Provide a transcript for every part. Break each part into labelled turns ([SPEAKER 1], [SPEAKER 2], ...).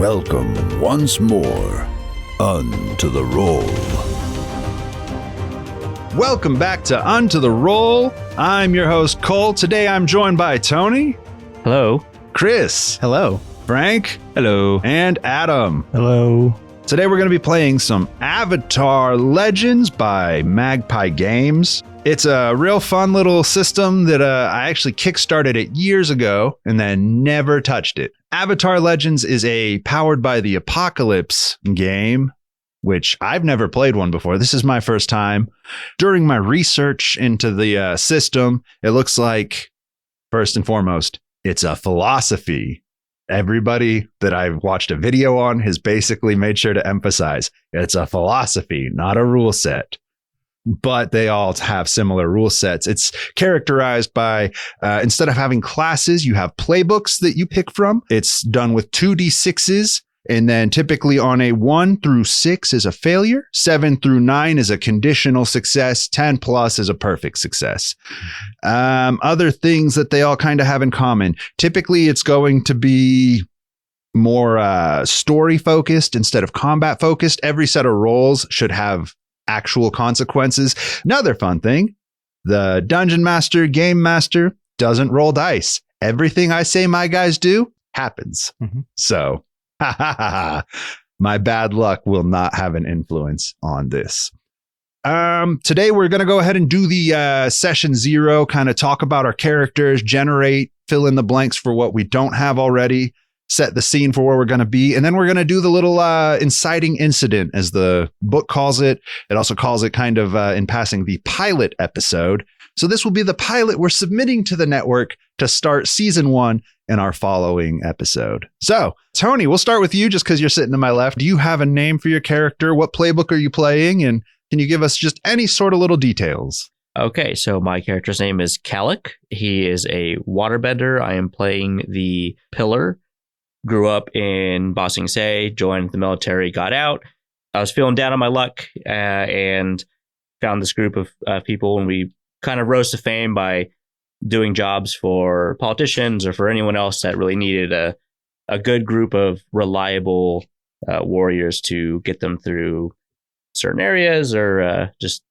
[SPEAKER 1] Welcome once more unto the roll.
[SPEAKER 2] Welcome back to Unto the Roll. I'm your host, Cole. Today I'm joined by Tony.
[SPEAKER 3] Hello.
[SPEAKER 2] Chris.
[SPEAKER 4] Hello.
[SPEAKER 2] Frank.
[SPEAKER 3] Hello.
[SPEAKER 2] And Adam.
[SPEAKER 4] Hello.
[SPEAKER 2] Today we're going to be playing some Avatar Legends by Magpie Games. It's a real fun little system that I actually kickstarted it years ago and then never touched it. Avatar Legends is a powered by the Apocalypse game, which I've never played one before. This is my first time. During my research into the system, it looks like, first and foremost, it's a philosophy. Everybody that I've watched a video on has basically made sure to emphasize it's a philosophy, not a rule set. But they all have similar rule sets. It's characterized by, instead of having classes, you have playbooks that you pick from. It's done with 2d6s. And then typically on a 1 through 6 is a failure. 7 through 9 is a conditional success. 10 plus is a perfect success. Other things that they all kind of have in common. Typically, it's going to be more story focused instead of combat focused. Every set of rolls should have actual consequences. Another fun thing, the Dungeon Master, Game Master doesn't roll dice. Everything I say my guys do happens. So my bad luck will not have an influence on this. Today we're going to go ahead and do the session 0, kind of talk about our characters, generate, fill in the blanks for what we don't have already, set the scene for where we're going to be, and then we're going to do the little inciting incident, as the book calls it. It also calls it kind of in passing the pilot episode. So this will be the pilot we're submitting to the network to start season 1 in our following episode. So, Tony, we'll start with you just because you're sitting to my left. Do you have a name for your character? What playbook are you playing? And can you give us just any sort of little details?
[SPEAKER 3] Okay, so my character's name is Calic. He is a waterbender. I am playing the Pillar. Grew up in Ba Sing Se, joined the military, got out. I was feeling down on my luck and found this group of people, and we kind of rose to fame by doing jobs for politicians or for anyone else that really needed a good group of reliable warriors to get them through certain areas or just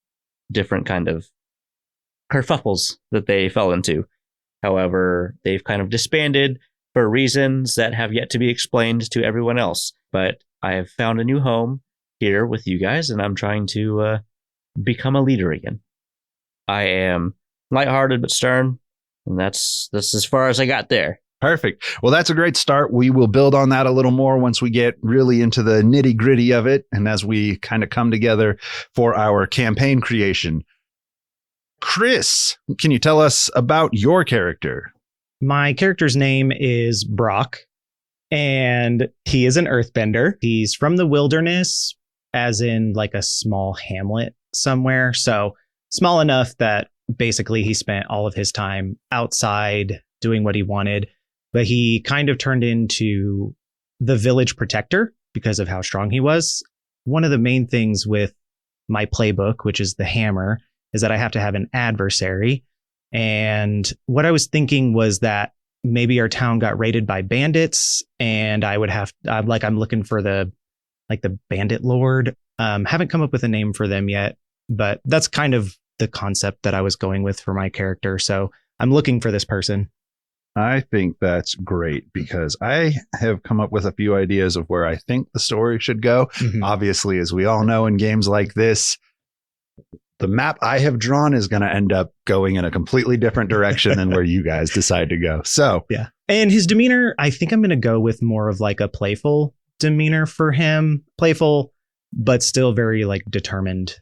[SPEAKER 3] different kind of kerfuffles that they fell into. However, they've kind of disbanded for reasons that have yet to be explained to everyone else. But I have found a new home here with you guys, and I'm trying to become a leader again. I am lighthearted but stern, and that's as far as I got there.
[SPEAKER 2] Perfect. Well, that's a great start. We will build on that a little more once we get really into the nitty gritty of it, and as we kind of come together for our campaign creation. Chris, can you tell us about your character?
[SPEAKER 4] My character's name is Brock, and he is an earthbender. He's from the wilderness, as in like a small hamlet somewhere. So small enough that basically he spent all of his time outside doing what he wanted. But he kind of turned into the village protector because of how strong he was. One of the main things with my playbook, which is the hammer, is that I have to have an adversary. And what I was thinking was that maybe our town got raided by bandits, and I would have, I'm looking for the bandit lord. Haven't come up with a name for them yet, but that's kind of the concept that I was going with for my character. So I'm looking for this person.
[SPEAKER 2] I think that's great because I have come up with a few ideas of where I think the story should go. Obviously, as we all know in games like this, the map I have drawn is going to end up going in a completely different direction than where you guys decide to go. So,
[SPEAKER 4] yeah. And his demeanor, I think I'm going to go with more of like a playful demeanor for him. Playful, but still very like determined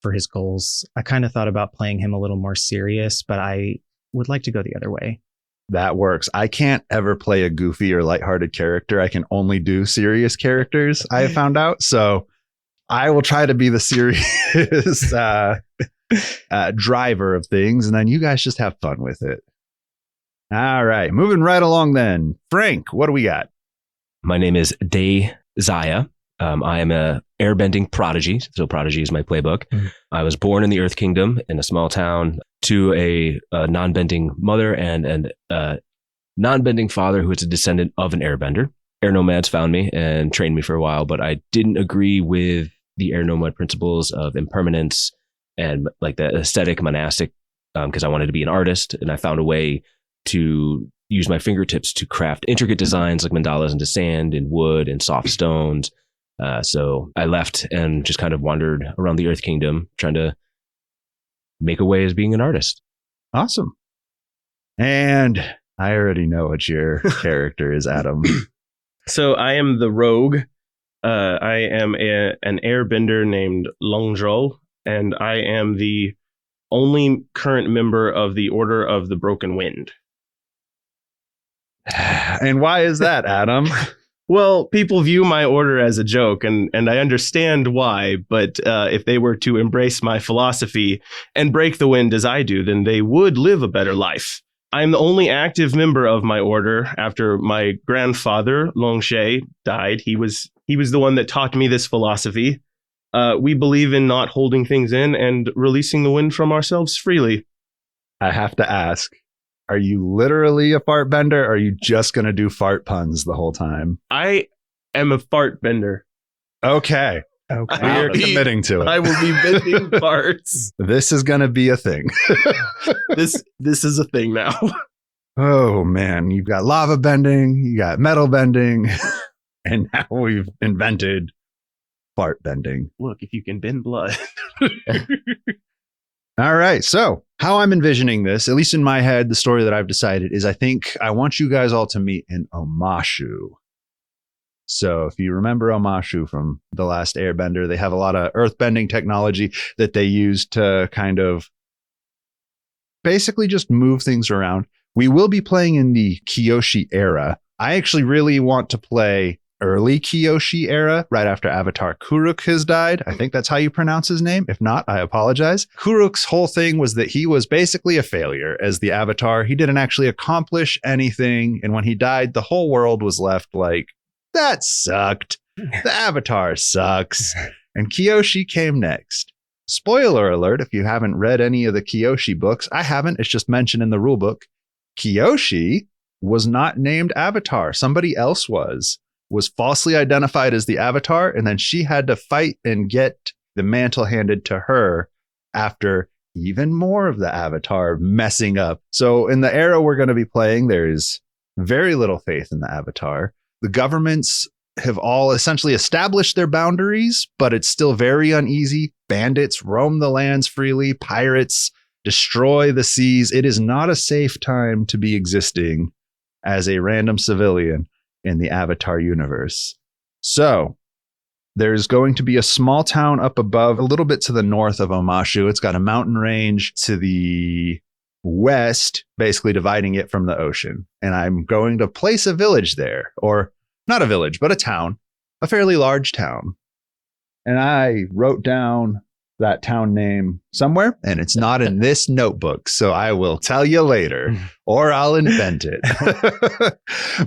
[SPEAKER 4] for his goals. I kind of thought about playing him a little more serious, but I would like to go the other way.
[SPEAKER 2] That works. I can't ever play a goofy or lighthearted character. I can only do serious characters, I have found out. So I will try to be the serious driver of things, and then you guys just have fun with it. All right, moving right along then. Frank, what do we got?
[SPEAKER 5] My name is Day Zaya. I am a airbending prodigy. So prodigy is my playbook. I was born in the Earth Kingdom in a small town to a non-bending mother and a non-bending father who is a descendant of an airbender. air nomads found me and trained me for a while, but I didn't agree with the air nomad principles of impermanence and like the aesthetic monastic, because I wanted to be an artist, and I found a way to use my fingertips to craft intricate designs like mandalas into sand and wood and soft stones. So I left and just kind of wandered around the Earth Kingdom trying to make a way as being an artist.
[SPEAKER 2] Awesome. And I already know what your character is, Adam.
[SPEAKER 6] So I am the rogue. I am an airbender named Longzhou, and I am the only current member of the Order of the Broken Wind.
[SPEAKER 2] And why is that, Adam?
[SPEAKER 6] Well, people view my order as a joke, and I understand why, but if they were to embrace my philosophy and break the wind as I do, then they would live a better life. I'm the only active member of my order after my grandfather, Longshe, died. He was the one that taught me this philosophy. We believe in not holding things in and releasing the wind from ourselves freely.
[SPEAKER 2] I have to ask, are you literally a fart bender, or are you just going to do fart puns the whole time?
[SPEAKER 6] I am a fart bender.
[SPEAKER 2] Okay.
[SPEAKER 4] Okay.
[SPEAKER 2] You're committing to it.
[SPEAKER 6] I will be bending farts.
[SPEAKER 2] This is going to be a thing.
[SPEAKER 6] This is a thing now.
[SPEAKER 2] Oh, man. You've got lava bending, you got metal bending, and now we've invented fart bending.
[SPEAKER 6] Look, if you can bend blood.
[SPEAKER 2] All right. So how I'm envisioning this, at least in my head, the story that I've decided is I think I want you guys all to meet an Omashu. So if you remember Omashu from The Last Airbender, they have a lot of earthbending technology that they use to kind of basically just move things around. We will be playing in the Kyoshi era. I actually really want to play early Kyoshi era, right after Avatar Kuruk has died. I think that's how you pronounce his name. If not, I apologize. Kuruk's whole thing was that he was basically a failure as the Avatar. He didn't actually accomplish anything. And when he died, the whole world was left like, that sucked. The Avatar sucks. And Kyoshi came next. Spoiler alert, if you haven't read any of the Kyoshi books, I haven't, it's just mentioned in the rulebook. Kyoshi was not named Avatar. Somebody else was falsely identified as the Avatar, and then she had to fight and get the mantle handed to her after even more of the Avatar messing up. So in the era we're going to be playing, there is very little faith in the Avatar. The governments have all essentially established their boundaries, but it's still very uneasy. Bandits roam the lands freely. Pirates destroy the seas. It is not a safe time to be existing as a random civilian in the Avatar universe. So there's going to be a small town up above, a little bit to the north of Omashu. It's got a mountain range to the west, basically dividing it from the ocean. And I'm going to place a village there, or not a village, but a town, a fairly large town. And I wrote down that town name somewhere, and it's not in this notebook. So I will tell you later, or I'll invent it.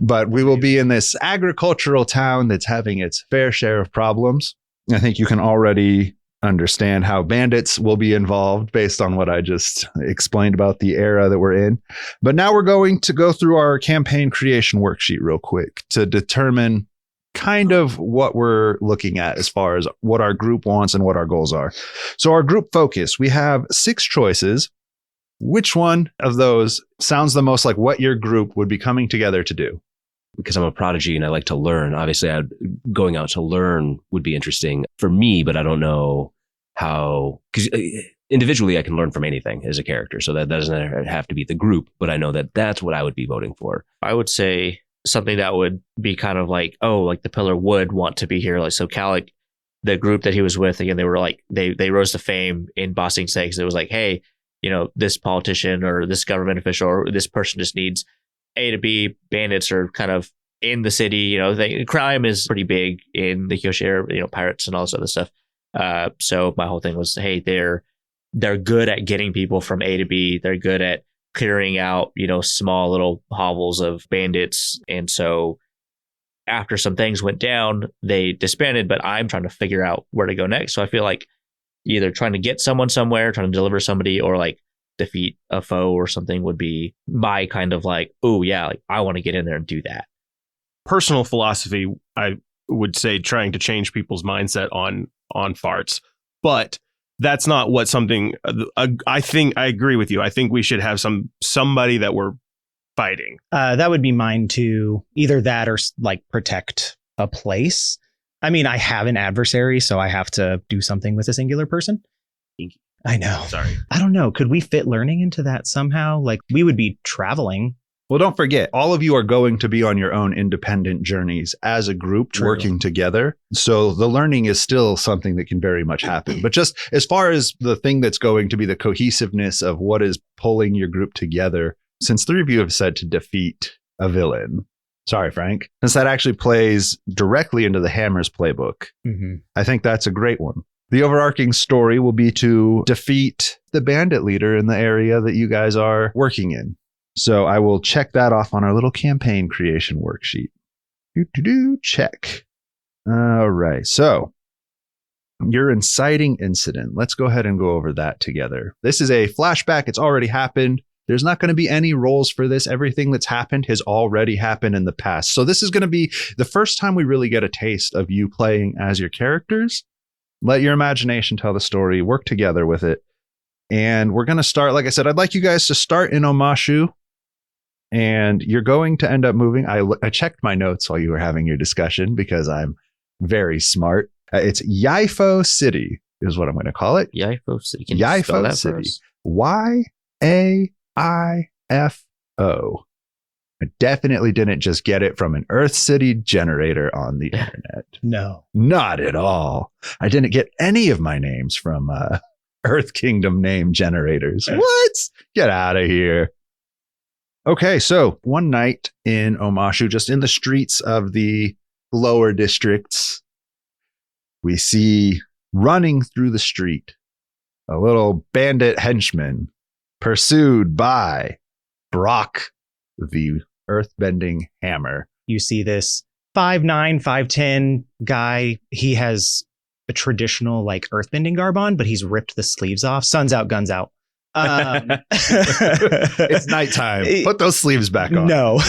[SPEAKER 2] But we will be in this agricultural town that's having its fair share of problems. I think you can already understand how bandits will be involved based on what I just explained about the era that we're in. But now we're going to go through our campaign creation worksheet real quick to determine kind of what we're looking at as far as what our group wants and what our goals are. So our group focus, we have 6 choices. Which one of those sounds the most like what your group would be coming together to do?
[SPEAKER 5] Because I'm a prodigy and I like to learn. Obviously, going out to learn would be interesting for me, but I don't know how, because individually I can learn from anything as a character. So that doesn't have to be the group, but I know that that's what I would be voting for.
[SPEAKER 3] I would say something that would be kind of like, oh, like the pillar would want to be here. Like, so Calic, the group that he was with, again, they were like, they rose to fame in Ba Sing Se, because it was like, hey, you know, this politician or this government official or this person just needs A to B. Bandits are kind of in the city, you know, crime is pretty big in the Kyoshi area, you know, pirates and all this other stuff. So my whole thing was, hey, they're good at getting people from A to B. They're good at clearing out, you know, small little hovels of bandits. And so after some things went down, they disbanded, but I'm trying to figure out where to go next. So I feel like either trying to get someone somewhere, trying to deliver somebody, or like defeat a foe or something would be my kind of like, oh yeah, like I want to get in there and do that.
[SPEAKER 6] personal philosophy, I would say trying to change people's mindset on farts. But that's not what something I think. I agree with you. I think we should have somebody that we're fighting.
[SPEAKER 4] That would be mine too. Either that or like protect a place. I mean, I have an adversary, so I have to do something with a singular person. I know.
[SPEAKER 6] Sorry.
[SPEAKER 4] I don't know. Could we fit learning into that somehow? Like we would be traveling.
[SPEAKER 2] Well, don't forget, all of you are going to be on your own independent journeys as a group working together. So the learning is still something that can very much happen. But just as far as the thing that's going to be the cohesiveness of what is pulling your group together, since 3 of you have said to defeat a villain. Sorry, Frank. Since that actually plays directly into the Hammer's playbook, I think that's a great one. The overarching story will be to defeat the bandit leader in the area that you guys are working in. So I will check that off on our little campaign creation worksheet. Check. All right. So your inciting incident. Let's go ahead and go over that together. This is a flashback. It's already happened. There's not going to be any roles for this. Everything that's happened has already happened in the past. So this is going to be the first time we really get a taste of you playing as your characters. Let your imagination tell the story. Work together with it. And we're going to start, like I said, I'd like you guys to start in Omashu. And you're going to end up moving. I checked my notes while you were having your discussion because I'm very smart. It's Yaifo City is what I'm going to call it.
[SPEAKER 3] Yaifo City. Can you spell
[SPEAKER 2] Yaifo
[SPEAKER 3] that for
[SPEAKER 2] City.
[SPEAKER 3] us?
[SPEAKER 2] Yaifo. I definitely didn't just get it from an Earth City generator on the internet.
[SPEAKER 4] No.
[SPEAKER 2] Not at all. I didn't get any of my names from Earth Kingdom name generators. What? Get out of here. Okay, so one night in Omashu, just in the streets of the lower districts, we see running through the street a little bandit henchman pursued by Brock, the earthbending hammer.
[SPEAKER 4] You see this 5'9", 5'10" guy. He has a traditional like earthbending garb on, but he's ripped the sleeves off. Sun's out, guns out.
[SPEAKER 2] It's nighttime. Put those sleeves back on.
[SPEAKER 4] No.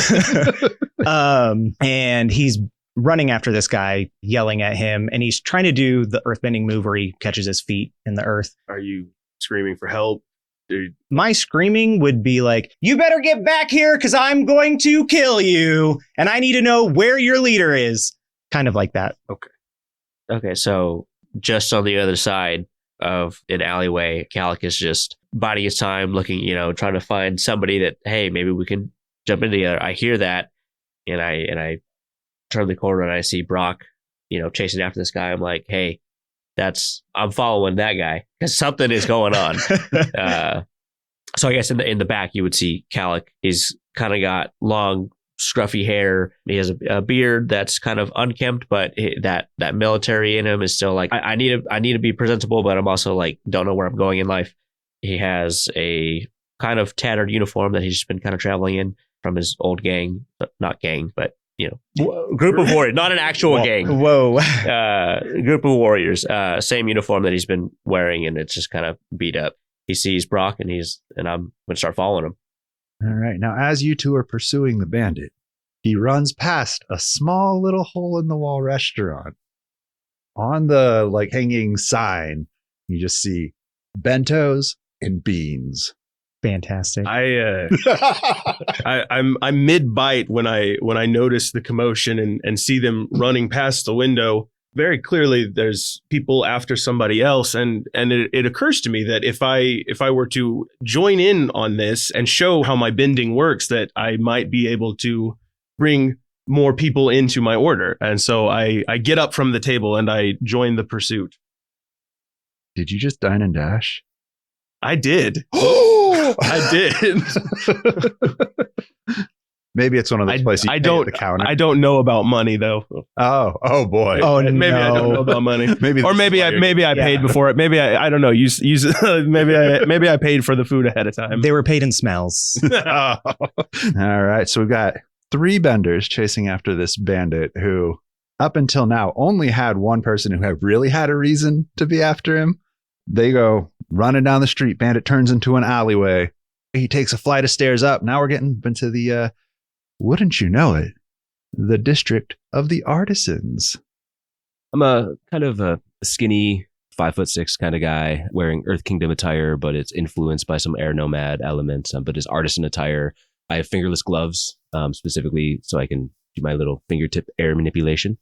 [SPEAKER 4] And he's running after this guy, yelling at him, and he's trying to do the earthbending move where he catches his feet in the earth.
[SPEAKER 6] Are you screaming for help?
[SPEAKER 4] My screaming would be like, you better get back here because I'm going to kill you. And I need to know where your leader is. Kind of like that.
[SPEAKER 3] Okay, so just on the other side of an alleyway, Calic is just biding his time, looking, trying to find somebody that, hey, maybe we can jump in together. I hear that, and I turn the corner and I see Brock, chasing after this guy. I'm like, hey, I'm following that guy because something is going on. So I guess in the back you would see Calic. He's kind of got long, scruffy hair. He has a beard that's kind of unkempt, but that military in him is still like, I need to be presentable, but I'm also like, don't know where I'm going in life. He has a kind of tattered uniform that he's just been kind of traveling in from his old gang, not gang, but group of warriors, not an actual gang.
[SPEAKER 4] Whoa.
[SPEAKER 3] Group of warriors, same uniform that he's been wearing, and it's just kind of beat up. He sees Brock and I'm going to start following him.
[SPEAKER 2] All right. Now, as you two are pursuing the bandit, he runs past a small little hole in the wall restaurant. On the hanging sign, you just see bentos and beans.
[SPEAKER 4] Fantastic.
[SPEAKER 6] I'm mid bite when I notice the commotion and see them running past the window. Very clearly, there's people after somebody else, and it occurs to me that if I were to join in on this and show how my bending works, that I might be able to bring more people into my order. And so I get up from the table and I join the pursuit.
[SPEAKER 2] Did you just dine and dash?
[SPEAKER 6] I did. I did.
[SPEAKER 2] Maybe it's one of those places you pay at the counter.
[SPEAKER 6] I don't know about money though.
[SPEAKER 2] Oh boy.
[SPEAKER 4] Oh,
[SPEAKER 6] maybe I don't know about money.
[SPEAKER 2] maybe
[SPEAKER 6] I paid before it. Maybe I don't know. Use maybe I paid for the food ahead of time.
[SPEAKER 4] They were paid in smells.
[SPEAKER 2] All right. So we've got 3 benders chasing after this bandit who, up until now, only had one person who had really had a reason to be after him. They go running down the street. Bandit turns into an alleyway. He takes a flight of stairs up. Now we're getting into the, wouldn't you know it, the district of the artisans.
[SPEAKER 5] I'm a kind of a skinny 5'6" kind of guy wearing Earth Kingdom attire, but it's influenced by some air nomad elements, but it's artisan attire. I have fingerless gloves, specifically so I can do my little fingertip air manipulation.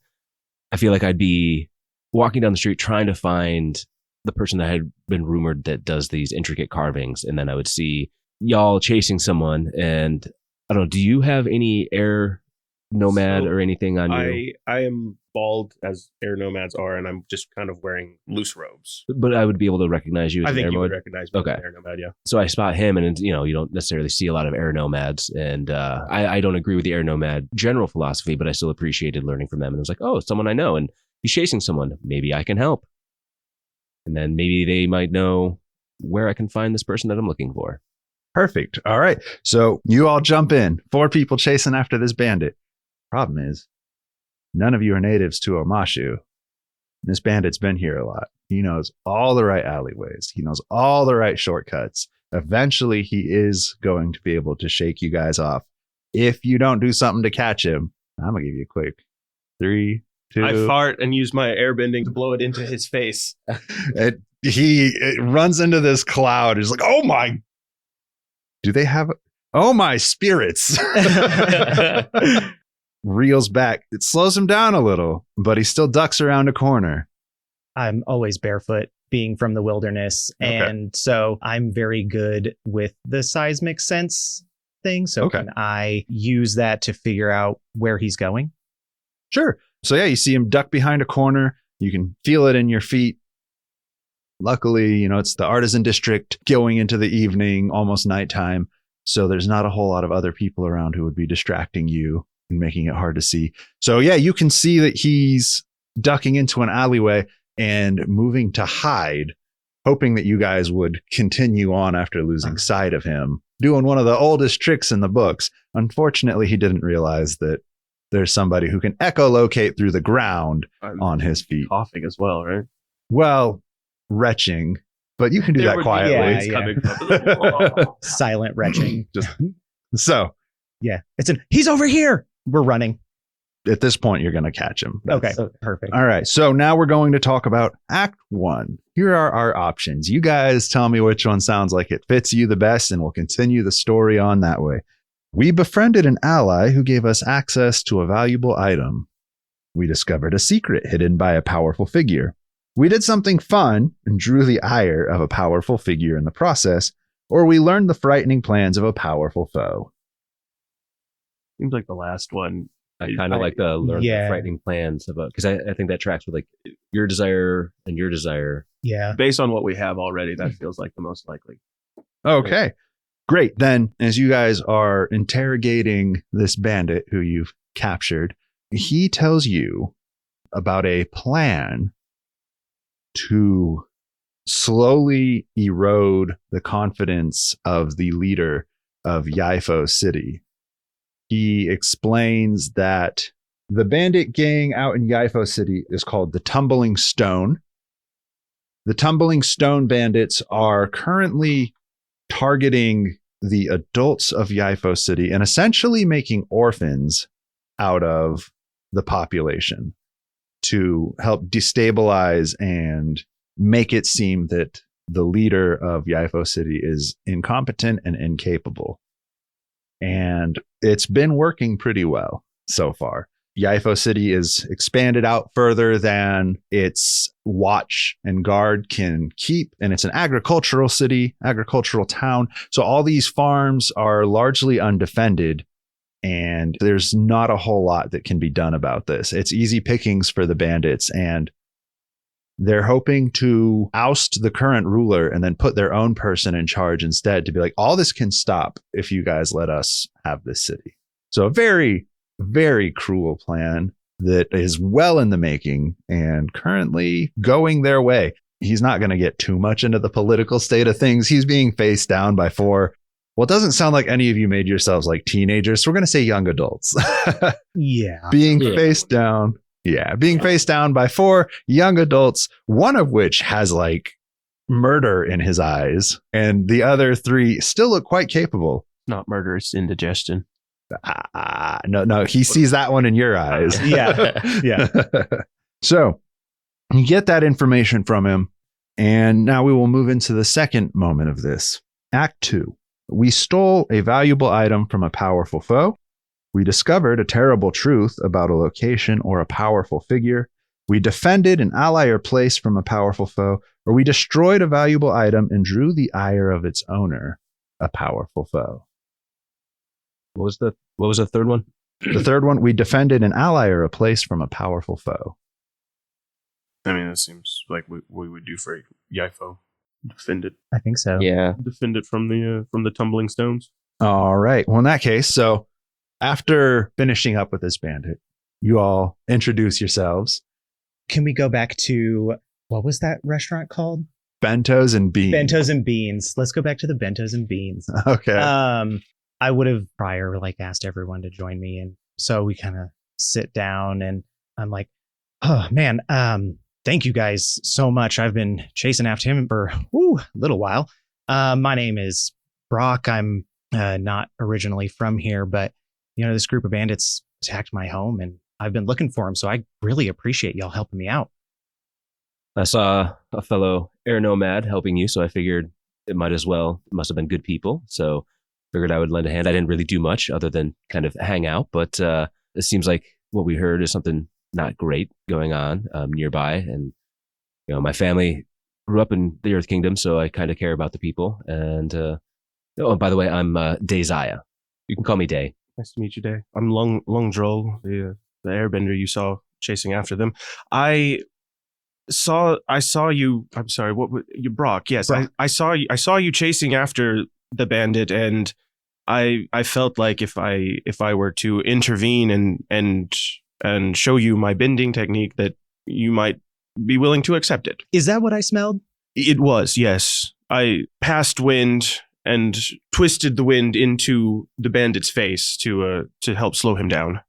[SPEAKER 5] I feel like I'd be walking down the street trying to find the person that had been rumored that does these intricate carvings. And then I would see y'all chasing someone. And I don't know, do you have any air nomad or anything on you?
[SPEAKER 6] I am bald as air nomads are, and I'm just kind of wearing loose robes.
[SPEAKER 5] But I would be able to recognize you as
[SPEAKER 6] I
[SPEAKER 5] an
[SPEAKER 6] think
[SPEAKER 5] air
[SPEAKER 6] you would
[SPEAKER 5] nomad.
[SPEAKER 6] recognize me
[SPEAKER 5] Okay.
[SPEAKER 6] as an air nomad, yeah.
[SPEAKER 5] So I spot him, and you don't necessarily see a lot of air nomads. And I don't agree with the air nomad general philosophy, but I still appreciated learning from them. And I was like, oh, someone I know, and he's chasing someone. Maybe I can help. And then maybe they might know where I can find this person that I'm looking for.
[SPEAKER 2] Perfect. All right. So you all jump in. 4 people chasing after this bandit. Problem is, none of you are natives to Omashu. This bandit's been here a lot. He knows all the right alleyways. He knows all the right shortcuts. Eventually, he is going to be able to shake you guys off. If you don't do something to catch him, I'm going to give you a quick 3, 2.
[SPEAKER 6] I fart and use my airbending to blow it into his face.
[SPEAKER 2] He runs into this cloud. He's like, oh my. Do they have. Oh my spirits. Reels back. It slows him down a little, but he still ducks around a corner.
[SPEAKER 4] I'm always barefoot, being from the wilderness.
[SPEAKER 2] Okay.
[SPEAKER 4] And so I'm very good with the seismic sense thing. So
[SPEAKER 2] Okay.
[SPEAKER 4] can I use that to figure out where he's going?
[SPEAKER 2] Sure. So yeah, you see him duck behind a corner. You can feel it in your feet. Luckily, it's the artisan district going into the evening, almost nighttime. So there's not a whole lot of other people around who would be distracting you and making it hard to see. So yeah, you can see that he's ducking into an alleyway and moving to hide, hoping that you guys would continue on after losing sight of him, doing one of the oldest tricks in the books. Unfortunately, he didn't realize that there's somebody who can echolocate through the ground on his feet.
[SPEAKER 6] Coughing as well, right?
[SPEAKER 2] Well, retching, but you can do that quietly.
[SPEAKER 4] Yeah. Silent retching.
[SPEAKER 2] So
[SPEAKER 4] Yeah. He's over here. We're running.
[SPEAKER 2] at this point, you're going to catch him.
[SPEAKER 4] Okay. Perfect.
[SPEAKER 2] All right. So now we're going to talk about Act 1. Here are our options. You guys tell me which one sounds like it fits you the best, and we'll continue the story on that way. We befriended an ally who gave us access to a valuable item. We discovered a secret hidden by a powerful figure. We did something fun and drew the ire of a powerful figure in the process, or we learned the frightening plans of a powerful foe.
[SPEAKER 6] Seems like the last one.
[SPEAKER 5] I kind of like the learn
[SPEAKER 4] Yeah.
[SPEAKER 5] the frightening plans about, because I think that tracks with like your desire and your desire.
[SPEAKER 4] Yeah.
[SPEAKER 6] Based on what we have already, that feels like the most likely.
[SPEAKER 2] Okay, great. Then, as you guys are interrogating this bandit who you've captured, he tells you about a plan to slowly erode the confidence of the leader of Yaifo City. He explains that the bandit gang out in Yaifo City is called the Tumbling Stone. The Tumbling Stone bandits are currently targeting the adults of Yaifo City and essentially making orphans out of the population to help destabilize and make it seem that the leader of Yaifo City is incompetent and incapable. And it's been working pretty well so far. Yaifo City is expanded out further than its watch and guard can keep. And it's an agricultural city, agricultural town. So all these farms are largely undefended. And there's not a whole lot that can be done about this. It's easy pickings for the bandits. And they're hoping to oust the current ruler and then put their own person in charge instead, to be like, all this can stop if you guys let us have this city. So a very, very cruel plan that is well in the making and currently going their way. He's not going to get too much into the political state of things. He's being faced down by 4. Well, it doesn't sound like any of you made yourselves like teenagers. So we're going to say young adults.
[SPEAKER 4] Yeah.
[SPEAKER 2] Being faced down. Yeah, being faced down by 4 young adults, one of which has like murder in his eyes, and the other 3 still look quite capable.
[SPEAKER 6] Not murder, it's indigestion.
[SPEAKER 2] No, he sees that one in your eyes.
[SPEAKER 4] Yeah.
[SPEAKER 2] So you get that information from him. And now we will move into the second moment of this. Act 2. We stole a valuable item from a powerful foe. We discovered a terrible truth about a location or a powerful figure. We defended an ally or place from a powerful foe, or we destroyed a valuable item and drew the ire of its owner, a powerful foe.
[SPEAKER 5] What was the third one?
[SPEAKER 2] The third one, we defended an ally or a place from a powerful foe.
[SPEAKER 6] I mean, that seems like what we would do for Yaifo. Defend it.
[SPEAKER 4] I think so.
[SPEAKER 3] Yeah.
[SPEAKER 6] Defend it from the tumbling stones.
[SPEAKER 2] All right. Well, in that case, so after finishing up with this bandit, you all introduce yourselves.
[SPEAKER 4] Can we go back to, what was that restaurant called?
[SPEAKER 2] Bentos and Beans.
[SPEAKER 4] Bentos and Beans. Let's go back to the Bentos and Beans.
[SPEAKER 2] Okay.
[SPEAKER 4] I would have prior asked everyone to join me, and so we kind of sit down, and I'm like, oh man, thank you guys so much. I've been chasing after him for a little while. My name is Brock. I'm not originally from here, but this group of bandits attacked my home, and I've been looking for him. So I really appreciate y'all helping me out.
[SPEAKER 5] I saw a fellow air nomad helping you, so I figured it must have been good people. So figured I would lend a hand. I didn't really do much other than kind of hang out, but it seems like what we heard is something not great going on nearby. And my family grew up in the Earth Kingdom, so I kind of care about the people. And by the way, I'm Dayzaya. You can call me Day.
[SPEAKER 6] Nice to meet you, Day. I'm Lung Droll, the airbender you saw chasing after them. I saw you. I'm sorry. You Brock? Yes, Brock. I saw you. I saw you chasing after the bandit, and I felt like if I were to intervene and show you my bending technique, that you might be willing to accept it.
[SPEAKER 4] Is that what I smelled?
[SPEAKER 6] It was, yes. I passed wind and twisted the wind into the bandit's face to help slow him down.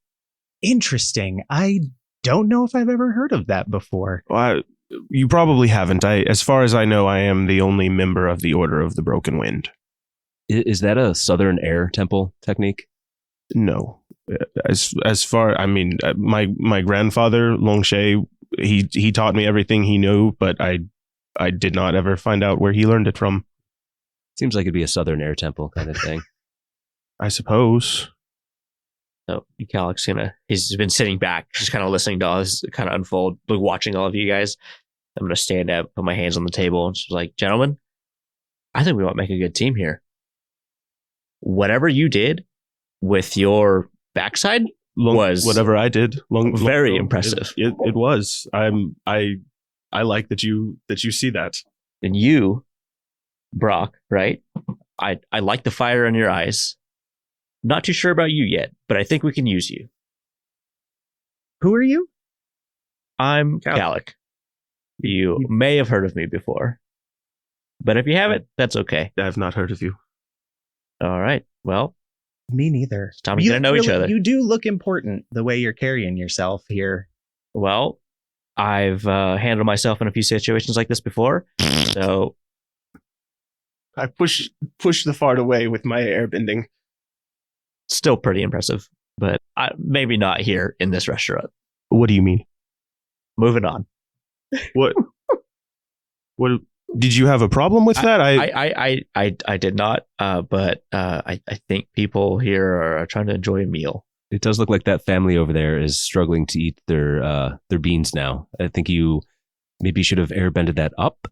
[SPEAKER 4] Interesting. I don't know if I've ever heard of that before.
[SPEAKER 6] Well, you probably haven't. As far as I know, I am the only member of the Order of the Broken Wind.
[SPEAKER 5] Is that a Southern Air Temple technique?
[SPEAKER 6] No. As far, I mean, my grandfather, Longshay, he taught me everything he knew, but I did not ever find out where he learned it from.
[SPEAKER 5] Seems like it'd be a Southern Air Temple kind of thing.
[SPEAKER 6] I suppose.
[SPEAKER 3] So Calic's he's been sitting back, just kind of listening to all this kind of unfold, watching all of you guys. I'm going to stand up, put my hands on the table, and just like, gentlemen, I think we might make a good team here. Whatever you did with your backside was
[SPEAKER 6] whatever I did.
[SPEAKER 3] Very impressive.
[SPEAKER 6] It was. I like that you see that.
[SPEAKER 3] And you, Brock, right? I like the fire in your eyes. Not too sure about you yet, but I think we can use you.
[SPEAKER 4] Who are you?
[SPEAKER 3] I'm Calic. You may have heard of me before, but if you haven't, that's okay.
[SPEAKER 6] I've not heard of you.
[SPEAKER 3] All right. Well,
[SPEAKER 4] me neither.
[SPEAKER 3] It's time to get to know each other.
[SPEAKER 4] You do look important the way you're carrying yourself here.
[SPEAKER 3] Well, I've handled myself in a few situations like this before, so
[SPEAKER 6] I push the fart away with my airbending.
[SPEAKER 3] Still pretty impressive, but maybe not here in this restaurant.
[SPEAKER 6] What do you mean?
[SPEAKER 3] Moving on.
[SPEAKER 6] What? What? Did you have a problem with that?
[SPEAKER 3] I did not, but I think people here are trying to enjoy a meal.
[SPEAKER 5] It does look like that family over there is struggling to eat their beans now. I think you maybe should have airbended that up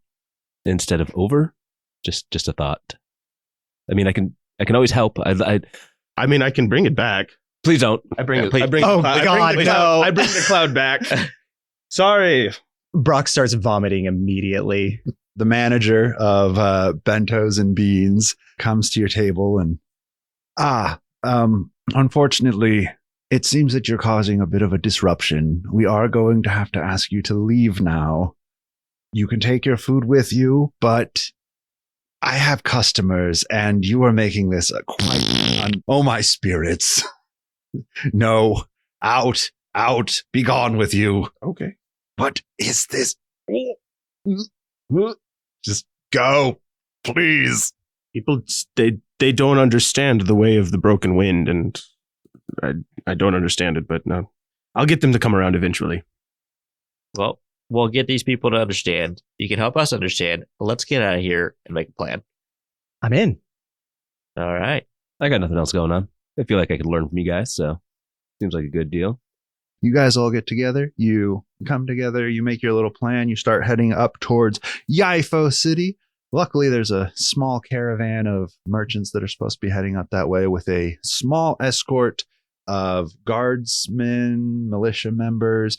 [SPEAKER 5] instead of over. Just a thought. I mean, I can always help.
[SPEAKER 6] I mean, I can bring it back.
[SPEAKER 5] Please don't.
[SPEAKER 6] I bring
[SPEAKER 4] oh my God, no!
[SPEAKER 6] I bring the cloud back. Sorry.
[SPEAKER 4] Brock starts vomiting immediately.
[SPEAKER 2] The manager of Bentos and Beans comes to your table and, unfortunately, it seems that you're causing a bit of a disruption. We are going to have to ask you to leave now. You can take your food with you, but I have customers and you are making this oh my spirits. No, out, be gone with you.
[SPEAKER 6] Okay.
[SPEAKER 2] What is this? Just go, please.
[SPEAKER 6] People, they don't understand the way of the broken wind, and I don't understand it, but no, I'll get them to come around eventually.
[SPEAKER 3] Well, we'll get these people to understand. You can help us understand. But let's get out of here and make a plan.
[SPEAKER 4] I'm in.
[SPEAKER 3] All right.
[SPEAKER 5] I got nothing else going on. I feel like I could learn from you guys, so seems like a good deal.
[SPEAKER 2] You guys all get together. You come together. You make your little plan. You start heading up towards Yaifo City. Luckily, there's a small caravan of merchants that are supposed to be heading up that way with a small escort of guardsmen, militia members,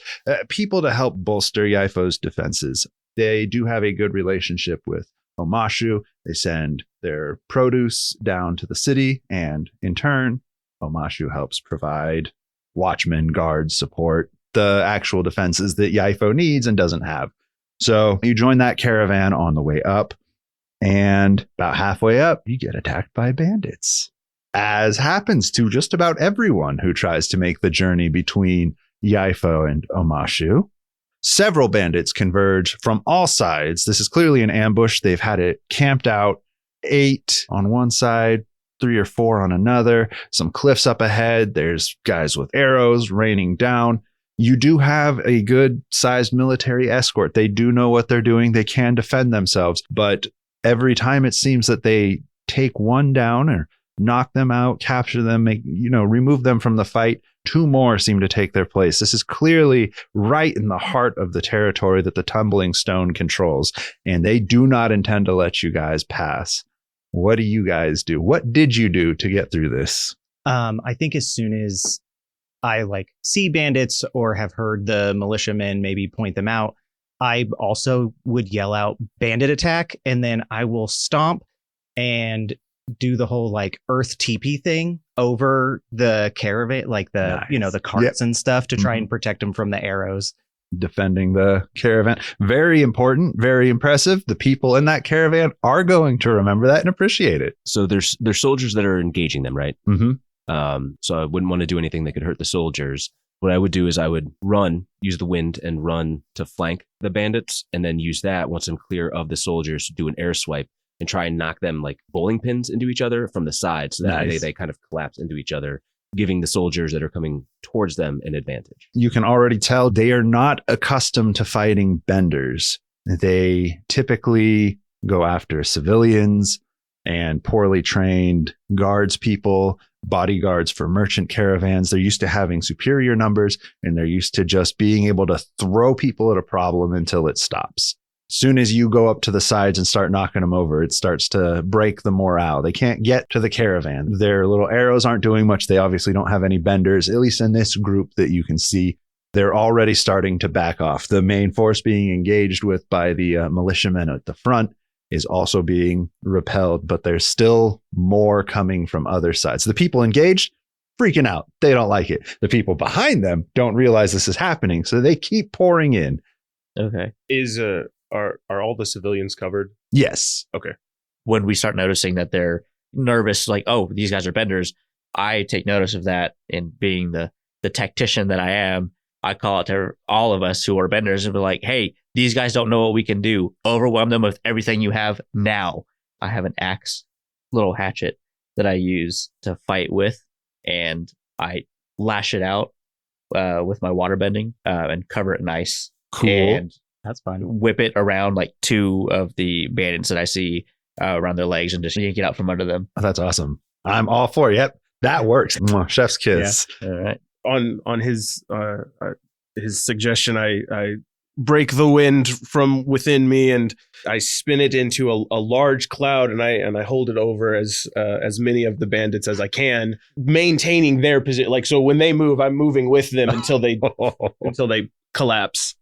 [SPEAKER 2] people to help bolster Yaifo's defenses. They do have a good relationship with Omashu. They send their produce down to the city, and in turn, Omashu helps provide watchmen, guards, support, the actual defenses that Yaifo needs and doesn't have. So you join that caravan on the way up, and about halfway up, you get attacked by bandits, as happens to just about everyone who tries to make the journey between Yaifo and Omashu. Several bandits converge from all sides. This is clearly an ambush. They've had it camped out, 8 on one side, 3 or 4 on another, some cliffs up ahead. There's guys with arrows raining down. You do have a good sized military escort. They do know what they're doing. They can defend themselves, but every time it seems that they take one down or knock them out, capture them, remove them from the fight, 2 more seem to take their place. This is clearly right in the heart of the territory that the Tumbling Stone controls, and they do not intend to let you guys pass. What do you guys do? What did you do to get through this?
[SPEAKER 4] I think as soon as I see bandits or have heard the militiamen maybe point them out, I also would yell out bandit attack, and then I will stomp and do the whole earth teepee thing over the caravan,
[SPEAKER 2] Nice.
[SPEAKER 4] The carts and stuff to try and protect them from the arrows.
[SPEAKER 2] Defending the caravan. Very important, very impressive. The people in that caravan are going to remember that and appreciate it.
[SPEAKER 5] So there's soldiers that are engaging them, right?
[SPEAKER 2] Mm-hmm.
[SPEAKER 5] So I wouldn't want to do anything that could hurt the soldiers. What I would do is I would use the wind and run to flank the bandits, and then use that once I'm clear of the soldiers to do an air swipe and try and knock them like bowling pins into each other from the side, so that they kind of collapse into each other, giving the soldiers that are coming towards them an advantage.
[SPEAKER 2] You can already tell they are not accustomed to fighting benders. They typically go after civilians and poorly trained guards people, bodyguards for merchant caravans. They're used to having superior numbers, and they're used to just being able to throw people at a problem until it stops. Soon as you go up to the sides and start knocking them over, it starts to break the morale. They can't get to the caravan. Their little arrows aren't doing much. They obviously don't have any benders, at least in this group that you can see. They're already starting to back off. The main force being engaged with by the militiamen at the front is also being repelled, but there's still more coming from other sides. The people engaged, freaking out. They don't like it. The people behind them don't realize this is happening, so they keep pouring in.
[SPEAKER 3] Okay.
[SPEAKER 6] Are all the civilians covered?
[SPEAKER 2] Yes.
[SPEAKER 6] Okay.
[SPEAKER 3] When we start noticing that they're nervous, oh, these guys are benders, I take notice of that, and being the tactician that I am, I call out to all of us who are benders and be like, hey, these guys don't know what we can do. Overwhelm them with everything you have now. I have an axe, little hatchet that I use to fight with, and I lash it out with my water bending and cover it in ice.
[SPEAKER 2] Cool.
[SPEAKER 3] And
[SPEAKER 4] That's fun.
[SPEAKER 3] whip it around 2 of the bandits that I see around their legs and just yank it out from under them.
[SPEAKER 2] That's awesome. I'm all for it. Yep. That works. Mwah, chef's kiss.
[SPEAKER 3] All right.
[SPEAKER 6] On his suggestion, I break the wind from within me and I spin it into a large cloud, and I hold it over as many of the bandits as I can, maintaining their position. So when they move, I'm moving with them until they collapse.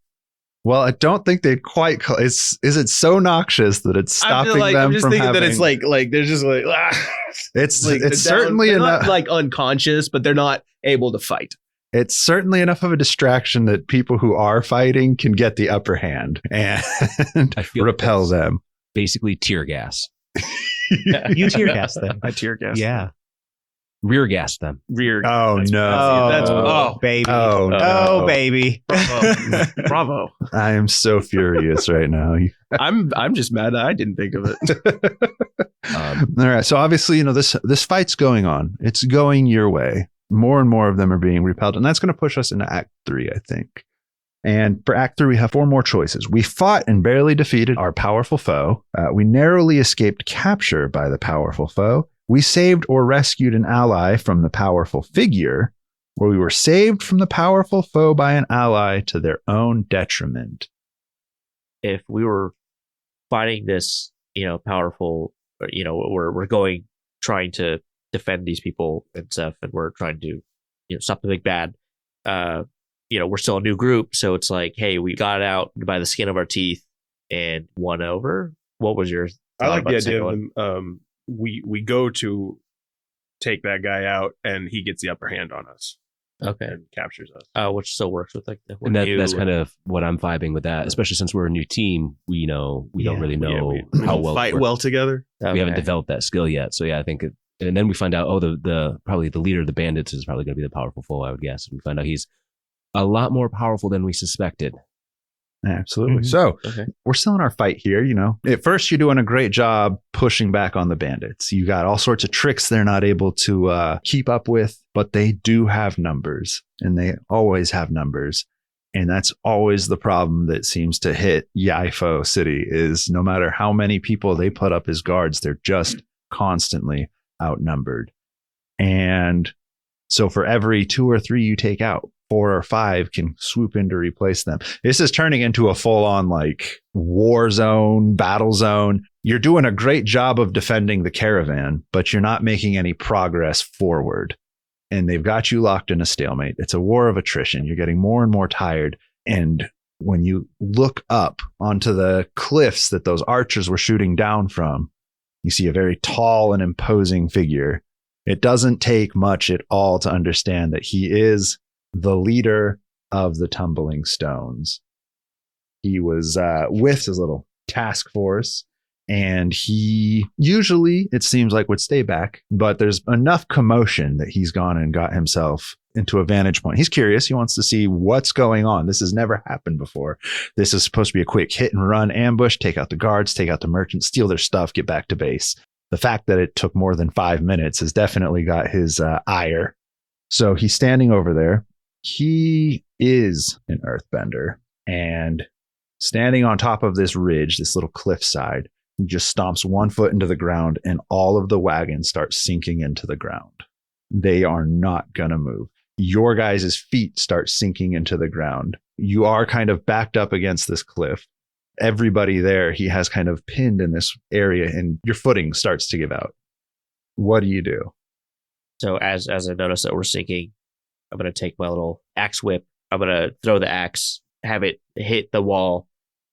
[SPEAKER 2] Well, I don't think they'd quite. Is it so noxious that it's stopping them
[SPEAKER 6] I'm just
[SPEAKER 2] from
[SPEAKER 6] thinking
[SPEAKER 2] having?
[SPEAKER 6] That it's they're just
[SPEAKER 2] It's certainly
[SPEAKER 6] they're
[SPEAKER 2] enough.
[SPEAKER 6] not unconscious, but they're not able to fight.
[SPEAKER 2] It's certainly enough of a distraction that people who are fighting can get the upper hand and
[SPEAKER 5] I feel
[SPEAKER 2] repel
[SPEAKER 5] like
[SPEAKER 2] them.
[SPEAKER 5] Basically tear gas.
[SPEAKER 4] You tear gas them.
[SPEAKER 6] I tear gas.
[SPEAKER 4] Yeah.
[SPEAKER 5] Rear gas them.
[SPEAKER 6] Rear.
[SPEAKER 2] Oh no!
[SPEAKER 6] That's
[SPEAKER 4] baby.
[SPEAKER 2] Oh no!
[SPEAKER 4] Oh baby.
[SPEAKER 6] Bravo.
[SPEAKER 2] I am so furious right now.
[SPEAKER 6] I'm just mad that I didn't think of it.
[SPEAKER 2] All right. So obviously, this fight's going on. It's going your way. more and more of them are being repelled. And that's going to push us into Act 3, I think. And for Act 3, we have 4 more choices. We fought and barely defeated our powerful foe. We narrowly escaped capture by the powerful foe. We saved or rescued an ally from the powerful figure, or we were saved from the powerful foe by an ally to their own detriment.
[SPEAKER 3] If we were fighting this, powerful, we're trying to defend these people and stuff, and we're trying to, stop the big bad. We're still a new group, so it's like, hey, we got out by the skin of our teeth and won over. What was your?
[SPEAKER 7] I like the idea of them. We go to take that guy out, and he gets the upper hand on us.
[SPEAKER 3] Okay,
[SPEAKER 7] and captures us.
[SPEAKER 3] Which still works with
[SPEAKER 5] and that's kind of what I'm vibing with that, especially since we're a new team. We don't really know
[SPEAKER 7] we
[SPEAKER 5] how
[SPEAKER 7] don't
[SPEAKER 5] well
[SPEAKER 7] fight well together.
[SPEAKER 5] We haven't developed that skill yet. So yeah, I think and then we find out, the probably the leader of the bandits is probably going to be the powerful foe, I would guess. We find out he's a lot more powerful than we suspected.
[SPEAKER 2] Absolutely. So we're still in our fight here. At first, you're doing a great job pushing back on the bandits. You got all sorts of tricks they're not able to keep up with, but they do have numbers, and they always have numbers. And that's always the problem that seems to hit Yaifo City is no matter how many people they put up as guards, they're just constantly outnumbered. And so for every 2 or 3 you take out, 4 or 5 can swoop in to replace them. This is turning into a full-on war zone, battle zone. You're doing a great job of defending the caravan, but you're not making any progress forward. And they've got you locked in a stalemate. It's a war of attrition. You're getting more and more tired. And when you look up onto the cliffs that those archers were shooting down from, you see a very tall and imposing figure. It doesn't take much at all to understand that he is the leader of the Tumbling Stones. He was with his little task force, and he usually, it seems like, would stay back, but there's enough commotion that he's gone and got himself into a vantage point. He's curious. He wants to see what's going on. This has never happened before. This is supposed to be a quick hit and run ambush, take out the guards, take out the merchants, steal their stuff, get back to base. The fact that it took more than 5 minutes has definitely got his ire. So he's standing over there. He is an earthbender, and standing on top of this ridge, this little cliffside, he just stomps 1 foot into the ground, and all of the wagons start sinking into the ground. They are not going to move. Your guys' feet start sinking into the ground. You are kind of backed up against this cliff. Everybody there, he has kind of pinned in this area, and your footing starts to give out. What do you do?
[SPEAKER 3] So as I notice that we're sinking, I'm going to take my little axe whip. I'm going to throw the axe, have it hit the wall,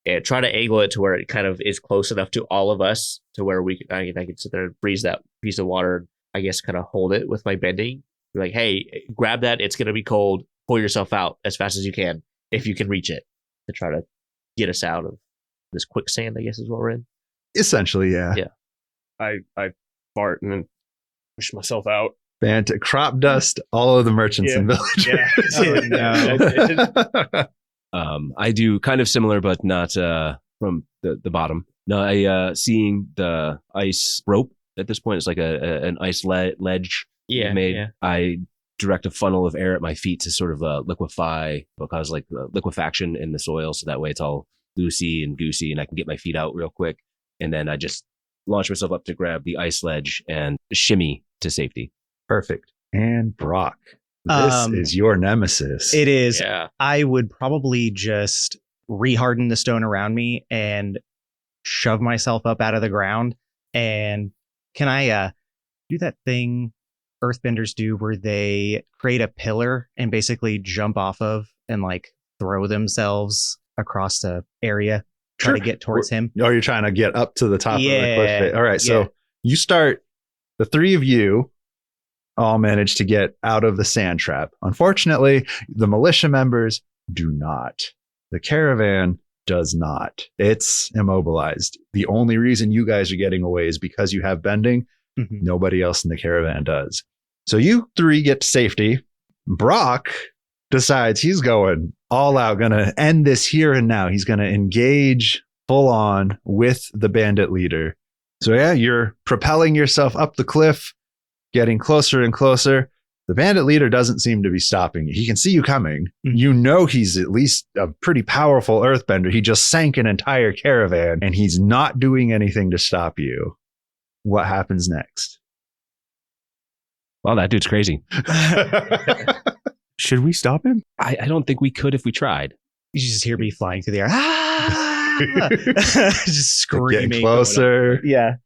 [SPEAKER 3] and try to angle it to where it kind of is close enough to all of us to where I can sit there and freeze that piece of water and I guess kind of hold it with my bending. Be like, hey, grab that. It's going to be cold. Pull yourself out as fast as you can if you can reach it to try to get us out of this quicksand, I guess is what we're in.
[SPEAKER 2] Essentially, yeah.
[SPEAKER 3] Yeah.
[SPEAKER 7] I fart and then push myself out.
[SPEAKER 2] Crop dust all of the merchants and villagers.
[SPEAKER 7] Yeah.
[SPEAKER 5] I do kind of similar, but not from the bottom. No, I seeing the ice rope at this point. It's like an ice ledge made. Yeah. I direct a funnel of air at my feet to sort of liquefy, cause liquefaction in the soil, so that way it's all loosey and goosey, and I can get my feet out real quick. And then I just launch myself up to grab the ice ledge and shimmy to safety.
[SPEAKER 2] Perfect. And Brock, this is your nemesis.
[SPEAKER 4] It is.
[SPEAKER 3] Yeah.
[SPEAKER 4] I would probably just reharden the stone around me and shove myself up out of the ground. And can I do that thing earthbenders do where they create a pillar and basically jump off of and throw themselves across the area, try to get towards him?
[SPEAKER 2] Oh, you're trying to get up to the top of the cliff. All right. So you start, the 3 of you all manage to get out of the sand trap. Unfortunately, the militia members do not. The caravan does not. It's immobilized. The only reason you guys are getting away is because you have bending. Mm-hmm. Nobody else in the caravan does. So you 3 get to safety. Brock decides he's going all out, going to end this here and now. He's going to engage full on with the bandit leader. So yeah, you're propelling yourself up the cliff, getting closer and closer. The bandit leader doesn't seem to be stopping you. He can see you coming.
[SPEAKER 4] Mhm.
[SPEAKER 2] You know he's at least a pretty powerful earthbender. He just sank an entire caravan, and he's not doing anything to stop you. What happens next?
[SPEAKER 5] Well, that dude's crazy.
[SPEAKER 6] Should we stop him?
[SPEAKER 5] I don't think we could if we tried.
[SPEAKER 4] You just hear me flying through the air. Ah! Just screaming.
[SPEAKER 2] Getting closer.
[SPEAKER 4] Yeah.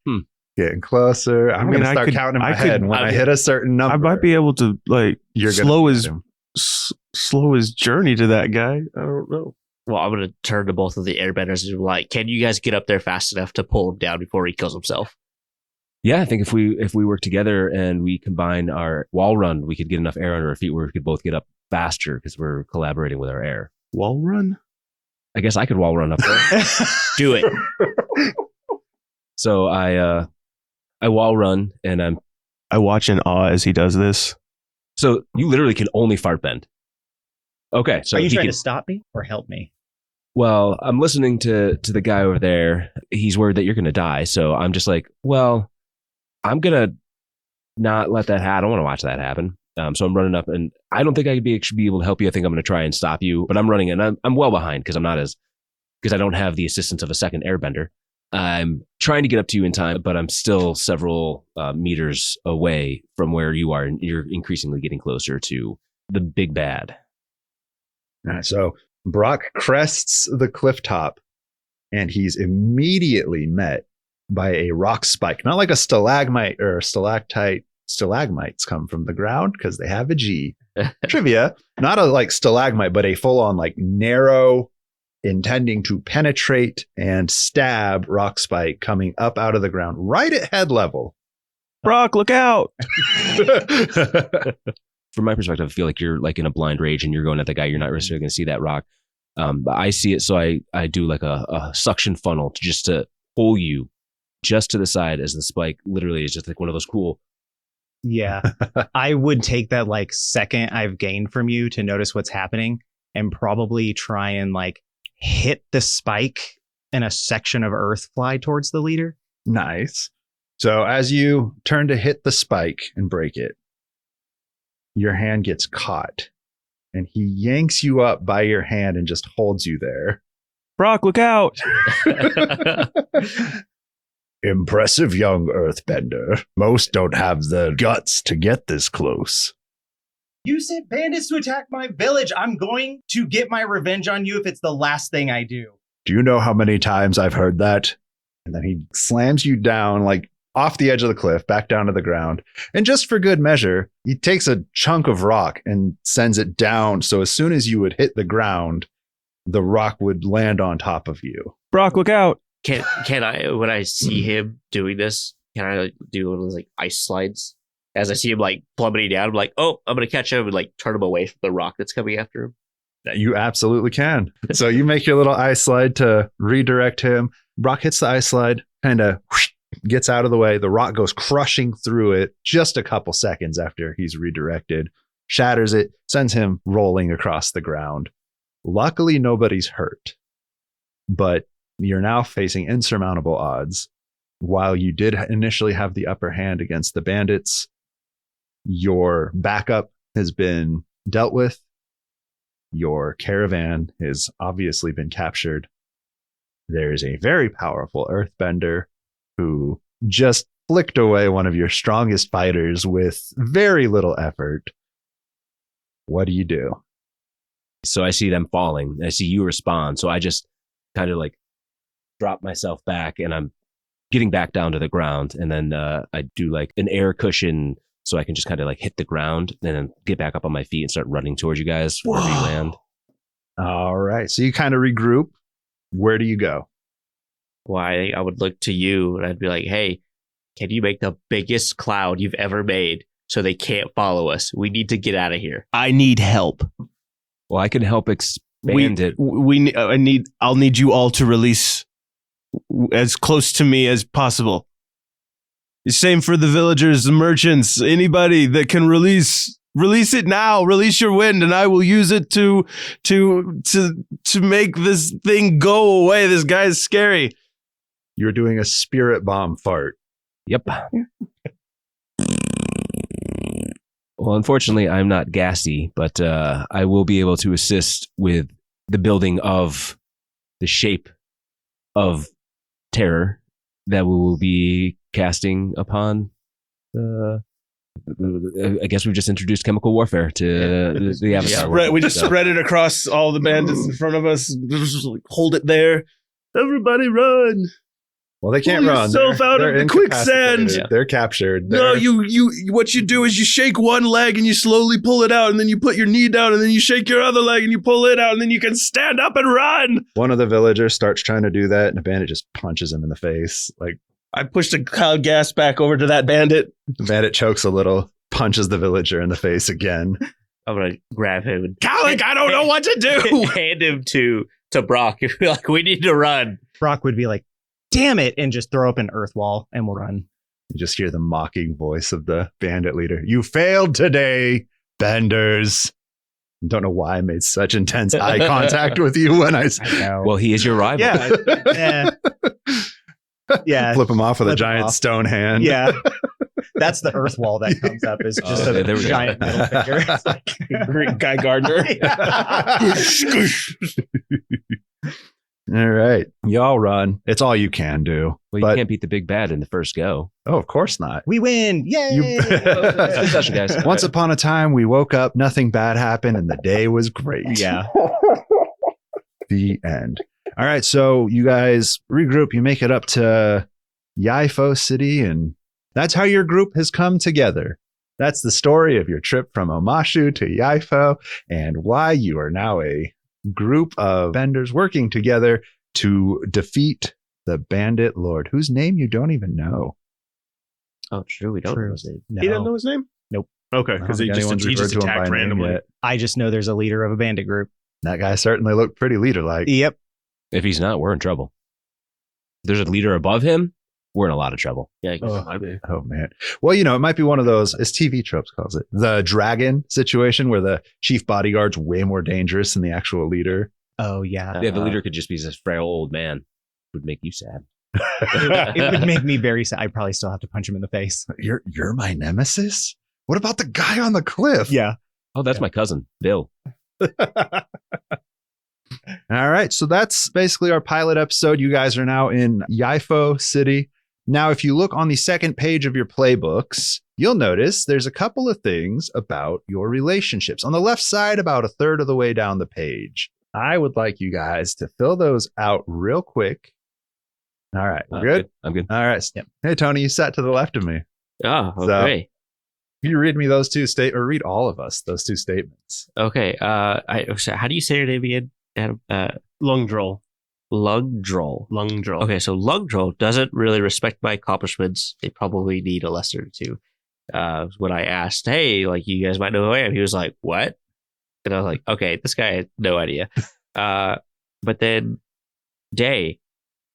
[SPEAKER 2] Getting closer. I'm going to start counting in my head. When I hit a certain number,
[SPEAKER 6] I might be able to like
[SPEAKER 2] you're
[SPEAKER 6] slow
[SPEAKER 2] gonna
[SPEAKER 6] slow his journey to that guy. I don't know.
[SPEAKER 3] Well, I'm going to turn to both of the airbenders and be like, can you guys get up there fast enough to pull him down before he kills himself?
[SPEAKER 5] Yeah, I think if we work together and we combine our wall run, we could get enough air under our feet where we could both get up faster because we're collaborating with our air.
[SPEAKER 6] Wall run?
[SPEAKER 5] I guess I could wall run up there.
[SPEAKER 3] Do it.
[SPEAKER 5] So I wall run and
[SPEAKER 6] I watch in awe as he does this.
[SPEAKER 5] so you literally can only fart bend. Okay, so
[SPEAKER 4] Are you
[SPEAKER 5] he
[SPEAKER 4] trying
[SPEAKER 5] can,
[SPEAKER 4] to stop me or help me?
[SPEAKER 5] well, I'm listening to the guy over there. He's worried that you're going to die. So I'm just like, well, I'm going to not let that happen. I don't want to watch that happen. So I'm running up and I don't think I should be able to help you. I think I'm going to try and stop you, but I'm running and I'm well behind because I don't have the assistance of a second airbender. I'm trying to get up to you in time, but I'm still several meters away from where you are. And you're increasingly getting closer to the big bad.
[SPEAKER 2] All right, so Brock crests the cliff top, and he's immediately met by a rock spike. Not like a stalagmite or a stalactite. Stalagmites come from the ground because they have a G. Trivia. Not a like stalagmite, but a full-on like narrow, intending to penetrate and stab rock spike coming up out of the ground right at head level.
[SPEAKER 6] Brock, look out!
[SPEAKER 5] From my perspective, I feel like you're like in a blind rage and you're going at the guy. You're not necessarily going to see that rock. But I see it. So I do like a suction funnel just to pull you just to the side as the spike literally is just like one of those cool.
[SPEAKER 4] Yeah. I would take that like second I've gained from you to notice what's happening and probably try and like hit the spike and a section of earth fly towards the leader.
[SPEAKER 2] Nice. So as you turn to hit the spike and break it, your hand gets caught and he yanks you up by your hand and just holds you there.
[SPEAKER 6] Brock, look out!
[SPEAKER 2] Impressive young earthbender. Most don't have the guts to get this close.
[SPEAKER 4] You sent bandits to attack my village. I'm going to get my revenge on you if it's the last thing I do.
[SPEAKER 2] Do you know how many times I've heard that? And then he slams you down like off the edge of the cliff, back down to the ground. And just for good measure, he takes a chunk of rock and sends it down. So as soon as you would hit the ground, the rock would land on top of you.
[SPEAKER 6] Brock, look out!
[SPEAKER 3] Can I, when I see him doing this, can I do one of those like ice slides? As I see him like plummeting down, I'm like, oh, I'm going to catch him and like turn him away from the rock that's coming after him.
[SPEAKER 2] You absolutely can. So you make your little ice slide to redirect him. Brock hits the ice slide, kind of gets out of the way. The rock goes crushing through it just a couple seconds after he's redirected, shatters it, sends him rolling across the ground. Luckily, nobody's hurt, but you're now facing insurmountable odds. While you did initially have the upper hand against the bandits, your backup has been dealt with. Your caravan has obviously been captured. There's a very powerful earthbender who just flicked away one of your strongest fighters with very little effort. What do you do?
[SPEAKER 5] So I see them falling. I see you respond. So I just kind of like drop myself back and I'm getting back down to the ground. And then I do like an air cushion so I can just kind of like hit the ground and then get back up on my feet and start running towards you guys wherever you land.
[SPEAKER 2] All right. So you kind of regroup. Where do you go?
[SPEAKER 3] Well, I would look to you and I'd be like, hey, can you make the biggest cloud you've ever made so they can't follow us? We need to get out of here.
[SPEAKER 6] I need help.
[SPEAKER 5] Well, I can help expand it.
[SPEAKER 6] I'll need you all to release as close to me as possible. Same for the villagers, the merchants, anybody that can release it now. Release your wind, and I will use it to make this thing go away. This guy is scary.
[SPEAKER 2] You're doing a spirit bomb fart.
[SPEAKER 5] Yep. Well, unfortunately, I'm not gassy, but I will be able to assist with the building of the shape of terror that we will be casting upon. I guess we've just introduced chemical warfare to the Avatar world.
[SPEAKER 6] We just spread it across all the bandits in front of us. Just like, hold it there. Everybody run.
[SPEAKER 2] Well, they can't
[SPEAKER 6] Pull
[SPEAKER 2] run.
[SPEAKER 6] yourself out of the quicksand.
[SPEAKER 2] incapacitated. They're captured.
[SPEAKER 6] No,
[SPEAKER 2] They're-
[SPEAKER 6] you. What you do is you shake one leg and you slowly pull it out, and then you put your knee down, and then you shake your other leg and you pull it out, and then you can stand up and run.
[SPEAKER 2] One of the villagers starts trying to do that, and the bandit just punches him in the face. Like,
[SPEAKER 6] I pushed a cloud gas back over to that bandit.
[SPEAKER 2] the bandit chokes a little, punches the villager in the face again.
[SPEAKER 3] I'm gonna grab him and
[SPEAKER 6] Calic, I don't know what to do.
[SPEAKER 3] hand him to Brock. And be like, we need to run.
[SPEAKER 4] Brock would be like, damn it, and just throw up an earth wall and we'll run.
[SPEAKER 2] You just hear the mocking voice of the bandit leader. You failed today, Benders. Don't know why I made such intense eye contact with you when I
[SPEAKER 4] I know.
[SPEAKER 5] Well, he is your rival.
[SPEAKER 4] yeah. Yeah.
[SPEAKER 2] flip him off with a
[SPEAKER 4] Flip him
[SPEAKER 2] giant
[SPEAKER 4] off.
[SPEAKER 2] stone hand.
[SPEAKER 4] Yeah. That's the earth wall that comes up. Is just
[SPEAKER 5] Oh,
[SPEAKER 4] a
[SPEAKER 5] there we go.
[SPEAKER 4] giant middle finger. It's like,
[SPEAKER 6] Great Guy Gardner.
[SPEAKER 2] All right. Y'all run. It's all you can do.
[SPEAKER 5] Well, you
[SPEAKER 2] But-
[SPEAKER 5] can't beat the big bad in the first go.
[SPEAKER 2] Oh, of course not.
[SPEAKER 4] we win. Yay.
[SPEAKER 5] Good session, guys.
[SPEAKER 2] Once upon a time, we woke up, nothing bad happened, and the day was great.
[SPEAKER 4] Yeah.
[SPEAKER 2] The end. All right. So you guys regroup. You make it up to Yaifo City, and that's how your group has come together. That's the story of your trip from Omashu to Yaifo and why you are now a group of benders working together to defeat the bandit lord, whose name you don't even know.
[SPEAKER 3] Oh, true. We don't
[SPEAKER 4] True.
[SPEAKER 3] know his name.
[SPEAKER 4] No.
[SPEAKER 6] He doesn't know his name?
[SPEAKER 4] Nope.
[SPEAKER 6] Okay,
[SPEAKER 2] I don't
[SPEAKER 6] because he
[SPEAKER 2] think anyone's
[SPEAKER 6] just
[SPEAKER 2] referred to him by
[SPEAKER 6] attacked
[SPEAKER 2] name
[SPEAKER 6] randomly.
[SPEAKER 2] yet.
[SPEAKER 4] I just know there's a leader of a bandit group.
[SPEAKER 2] That guy certainly looked pretty leader-like.
[SPEAKER 4] Yep.
[SPEAKER 5] If he's not, we're in trouble. If there's a leader above him, we're in a lot of trouble.
[SPEAKER 3] Yeah. I guess
[SPEAKER 2] Oh.
[SPEAKER 3] it might be.
[SPEAKER 2] Oh man. Well, it might be one of those, as TV tropes calls it, the dragon situation where the chief bodyguard's way more dangerous than the actual leader.
[SPEAKER 4] Oh, yeah.
[SPEAKER 5] Yeah, the leader could just be this frail old man. Would make you sad.
[SPEAKER 4] It would make me very sad. I'd probably still have to punch him in the face.
[SPEAKER 2] You're my nemesis? What about the guy on the cliff?
[SPEAKER 4] Yeah.
[SPEAKER 5] Oh, that's my cousin, Bill.
[SPEAKER 2] All right. So that's basically our pilot episode. You guys are now in Yaifo City. Now, if you look on the second page of your playbooks, you'll notice there's a couple of things about your relationships. On the left side, about a third of the way down the page, I would like you guys to fill those out real quick. All right. We're good?
[SPEAKER 5] I'm good.
[SPEAKER 2] All right.
[SPEAKER 4] Yep.
[SPEAKER 2] Hey, Tony, you sat to the left of me.
[SPEAKER 3] Oh,
[SPEAKER 2] So-
[SPEAKER 3] okay.
[SPEAKER 2] If you read me those two or read all of us those two statements.
[SPEAKER 3] Okay. So how do you say your name again, Adam?
[SPEAKER 6] Lungdroll.
[SPEAKER 3] Lugdroll.
[SPEAKER 6] Lungdroll.
[SPEAKER 3] Okay, so Lugdroll doesn't really respect my accomplishments. They probably need a lesson or two. When I asked, hey, like, you guys might know who I am, he was like, what? And I was like, okay, this guy had no idea. But then Day,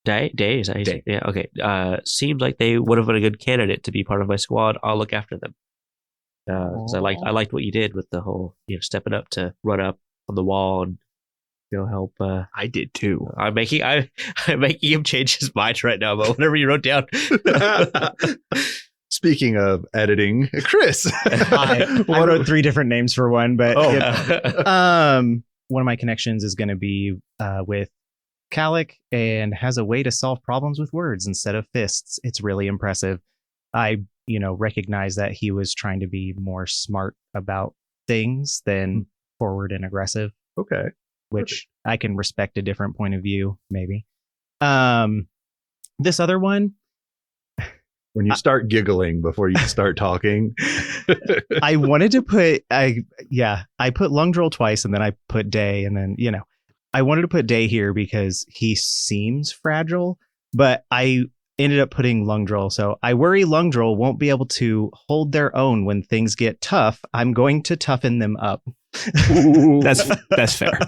[SPEAKER 3] is that how you say it? Yeah, okay. Seemed like they would have been a good candidate to be part of my squad. I'll look after them. 'Cause I liked what you did with the whole, stepping up to run up on the wall and help.
[SPEAKER 6] I did too.
[SPEAKER 3] I'm making him change his mind right now, but whatever you wrote down.
[SPEAKER 2] Speaking of editing, Chris.
[SPEAKER 4] I wrote 3 different names for one, but
[SPEAKER 2] Oh.
[SPEAKER 4] one of my connections is going to be with Calic and has a way to solve problems with words instead of fists. It's really impressive. I, recognize that he was trying to be more smart about things than forward and aggressive,
[SPEAKER 2] Okay.
[SPEAKER 4] which I can respect a different point of view, maybe. This other one,
[SPEAKER 2] When you start giggling before you start talking.
[SPEAKER 4] I wanted to put, I put Lungdroll twice and then I put Day and then, I wanted to put Day here because he seems fragile, but I ended up putting Lungdroll. So I worry Lungdroll won't be able to hold their own when things get tough. I'm going to toughen them up.
[SPEAKER 6] That's fair.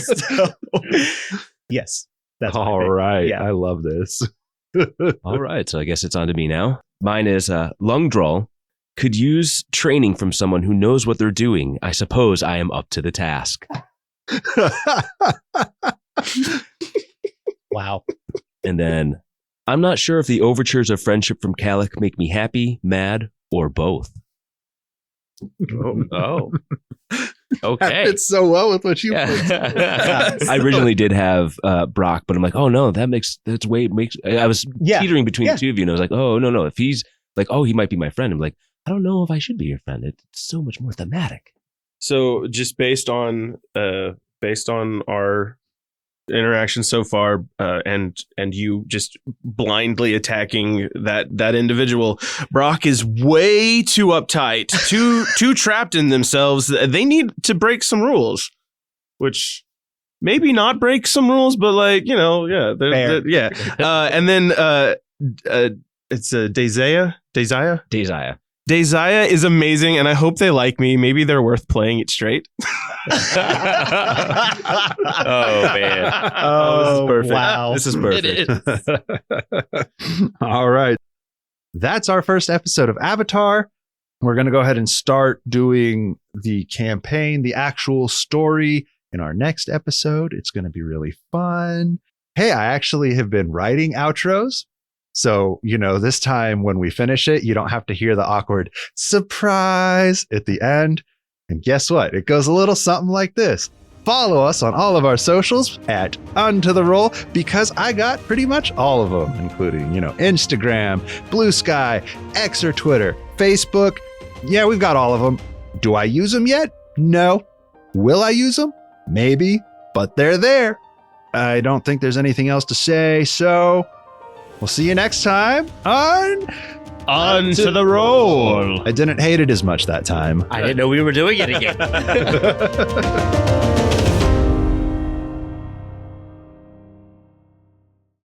[SPEAKER 4] So, yes. That's my
[SPEAKER 2] All
[SPEAKER 4] pick.
[SPEAKER 2] right.
[SPEAKER 4] Yeah.
[SPEAKER 2] I love this.
[SPEAKER 5] All right, so I guess it's on to me now. Mine is Lungdroll could use training from someone who knows what they're doing. I suppose I am up to the task.
[SPEAKER 4] Wow.
[SPEAKER 5] And then I'm not sure if the overtures of friendship from Calic make me happy, mad, or both.
[SPEAKER 3] Oh.
[SPEAKER 2] That
[SPEAKER 3] Okay.
[SPEAKER 2] fits so well with what you put.
[SPEAKER 3] Yeah.
[SPEAKER 5] I originally did have Brock, but I'm like, oh no, I was teetering between the two of you, and I was like, oh no, if he's like, oh, he might be my friend, I'm like, I don't know if I should be your friend. It's so much more thematic.
[SPEAKER 6] So just based on our interaction so far, and you just blindly attacking that individual, Brock is way too uptight, too trapped in themselves. They need to break some rules, which maybe not break some rules, but like, yeah. And then it's Desire. Desire is amazing, and I hope they like me. Maybe they're worth playing it straight.
[SPEAKER 3] Oh man.
[SPEAKER 4] Oh,
[SPEAKER 5] perfect.
[SPEAKER 4] wow.
[SPEAKER 5] This is perfect.
[SPEAKER 2] All right. That's our first episode of Avatar. We're going to go ahead and start doing the campaign, the actual story in our next episode. It's going to be really fun. Hey, I actually have been writing outros. So, this time when we finish it, you don't have to hear the awkward surprise at the end. And guess what? It goes a little something like this. Follow us on all of our socials at Unto the Roll, because I got pretty much all of them, including, Instagram, Blue Sky, X or Twitter, Facebook. Yeah, we've got all of them. Do I use them yet? No. Will I use them? Maybe, but they're there. I don't think there's anything else to say, so we'll see you next time on
[SPEAKER 6] Onto the Roll.
[SPEAKER 2] I didn't hate it as much that time.
[SPEAKER 3] I didn't know we were doing it again.